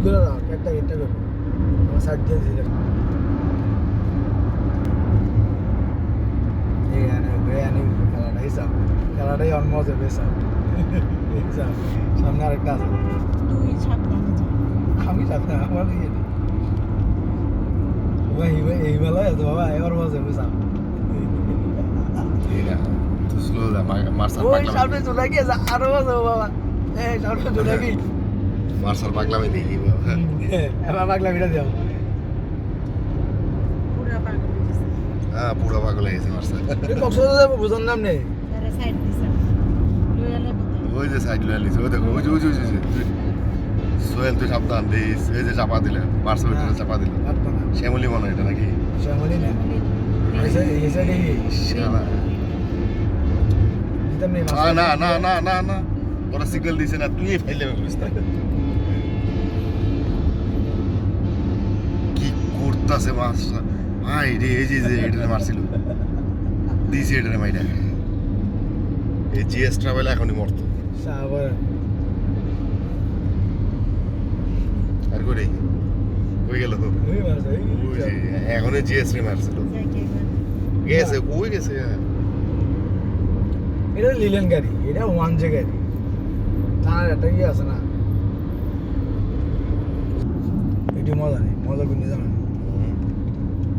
করে দাও একটা এটা করো আমার সাইড দিয়ে দিলে এই আনে খেলাটা হিসাব খেলাটাই অন মজা বেসাব হিসাব সামনে আরেকটা আছে তুই সাবধানে যা আমি সামনে আমার ইয়ে নেই এই বেলা আছে বাবা এবার মজা বেসাব তুই স্লো যা মার্সাল ওই পাগলামি সামনে চলে গিয়েছে আরো মজা বাবা এই সামনে চলে গিয়ে মার্সাল পাগলামি দেখি এবার পাগলা ভিড়া দাও পুরা পাগল হয়ে গেছে হ্যাঁ পুরো পাগল হয়ে গেছে মার্সাল কক্সবাজার যাবো বুঝার নাম নেই তারা সাইড দিছে লয়ালে বোধহয় ওই যে সাইড লাইন ওই দেখো ওই যে সোহেল তুই সাবধান দিস এই যে চাপা দিলে মার্সাল ভিতরে চাপা দিল শ্যামলি মনে হয় এটা নাকি শ্যামলি না এসে দেখি শালা দিতাম নেই না না না না না তোরা সিগন্যাল দিছে না তুই ফাইলে বুঝতে কি করতাছে মাছ ভাই রে এই যে এটা মারছিল দিছে এটা মাইরা এই জিএস ট্রাভেল এখনই মরতো সাবার আর করে কই গেল ওই মাছ এই ওই যে এখনই জিএস রে মারছিল যাকে গেছে কই গেছে এটা লিলেন গাড়ি এটা ওয়ান জে গাড়ি থানার একটা ইয়ে আছে না এটি মজা নেই মজা করে জানো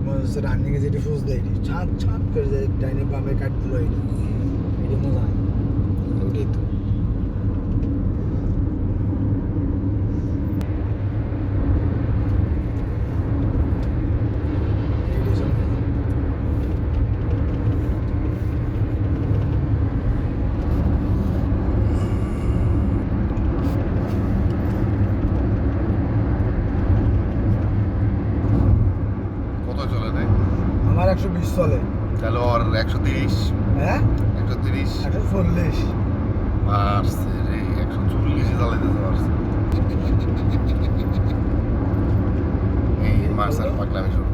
মজা হচ্ছে রানিং এ যেটি ফুস দেয় ছাপ ছাপ করে যায় ডাইনে বামে কাট দিল এটি মজা নেই ওটাই তো এটি হচ্ছে মজা। কত চলে দেয় আমার 120 চলে তাহলে ওর 130 হ্যাঁ 130 140 মারছে রে 140 চালাইতেছে মারছে এই মারসাল পাগলামি শুরু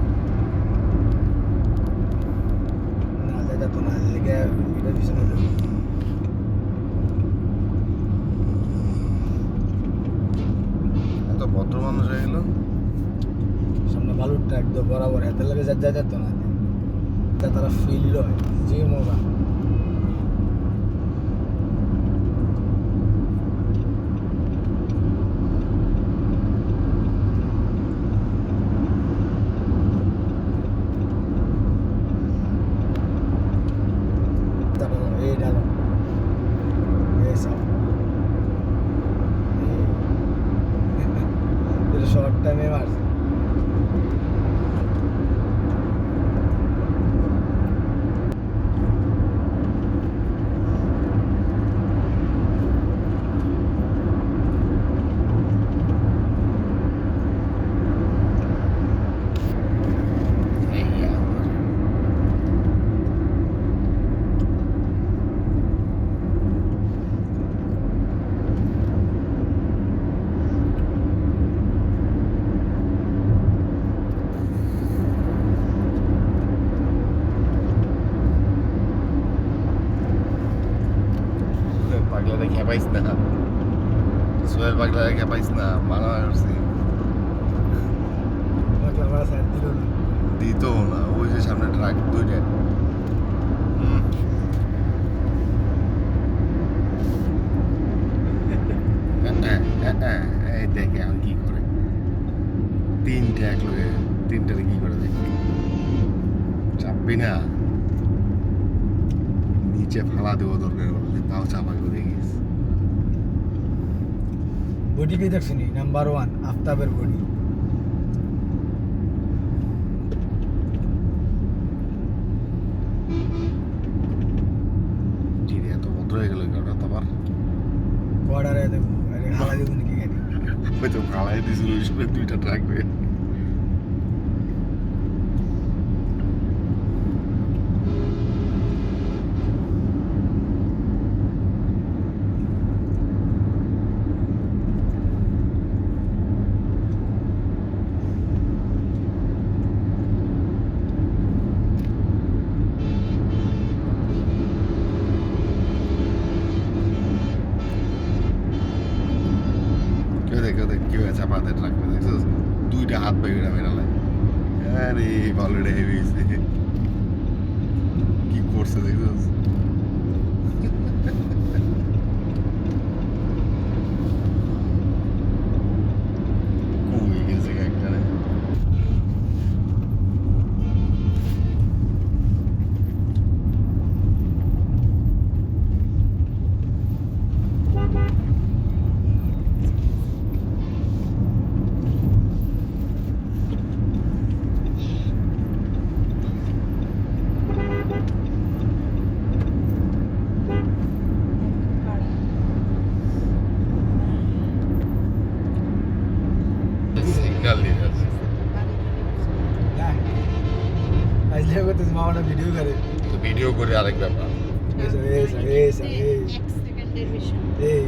না যেটা তো না লেগে এটা পিছনে দেবো। এত ভদ্র মানুষ হয়ে গেল সামনে বালুরটা একদম বরাবর এত লাগে যা যেত না তা তারা ফিল হয় যে মজা তারপর এই ডালো এই সব এটা শর্ট টাইমে মারছে এই আমার পাগলা দেখে পাইস না সোহেল পাগলা দেখে পাইস না মানা করছি পাগলা মারা সাইড দিল না দিত না ওই যে সামনে ট্রাক দুইটা এই দেখে আর কি করে তিনটে এক লোকে তিনটারে কি করে দেখি চাপবি না নিচে ফালা দেবো দরকার হলে তাও চাপা করে গিয়েছে বডি কে দেখছিনি নাম্বার 1 আফতাবের বডি জিরে এত ভদ্র হয়ে গেল কেন তোমার বর্ডারে দেখো আরে হালা দিব নাকি গাড়ি হয়তো ফালাই দিয়েছিল ওই সময় দুইটা ট্রাক হয়ে কেউ দেখ কি ওইভাবে চাপা দেয় ট্রাকটা, দেখছো? দুইটা হাত পাই ওইটা মেরালায়। আরে ভালো রে হেভি কি করছে দেখছো? কমে গেছে একটা রে। সিগন্যাল দিয়ে যাচ্ছে। আজকে করতেছি মামাটা ভিডিও করে তো ভিডিও করে আরেক ব্যাপার। এক সেকেন্ডের বিষয়। এই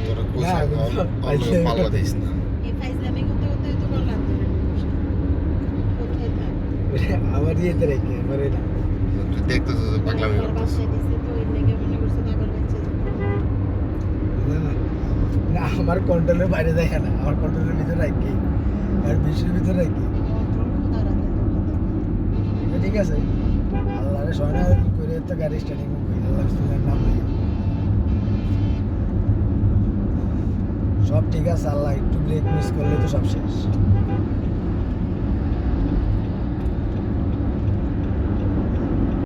তোরা না, কোথায় কিন্তু অন্য পাল্লা দিস না। এই ফাইজলামি করতে করতেই তো বললাম তোরে। কোথায় থাক? আবার ইয়েতে রেখে এবারে না তুই দেখতেছিস যে পাগলামি আমার করতেছিস। বাসায় দিছে তো ওই লেগে মনে করছে পাগল বাচ্চা। না না না আমার কন্ট্রোলের বাইরে দেখে না, আমার কন্ট্রোলের ভিতরে রাখি আর বিশ্বের ভিতরে রাখি। ঠিক আছে আল্লাহরে সয়না করে তো গাড়ি স্টার্টিং করি, আল্লাহ বিসমিল্লাহর নাম নেই, সব ঠিক আছে। আল্লাহ একটু ব্রেক মিস করলে তো সব শেষ।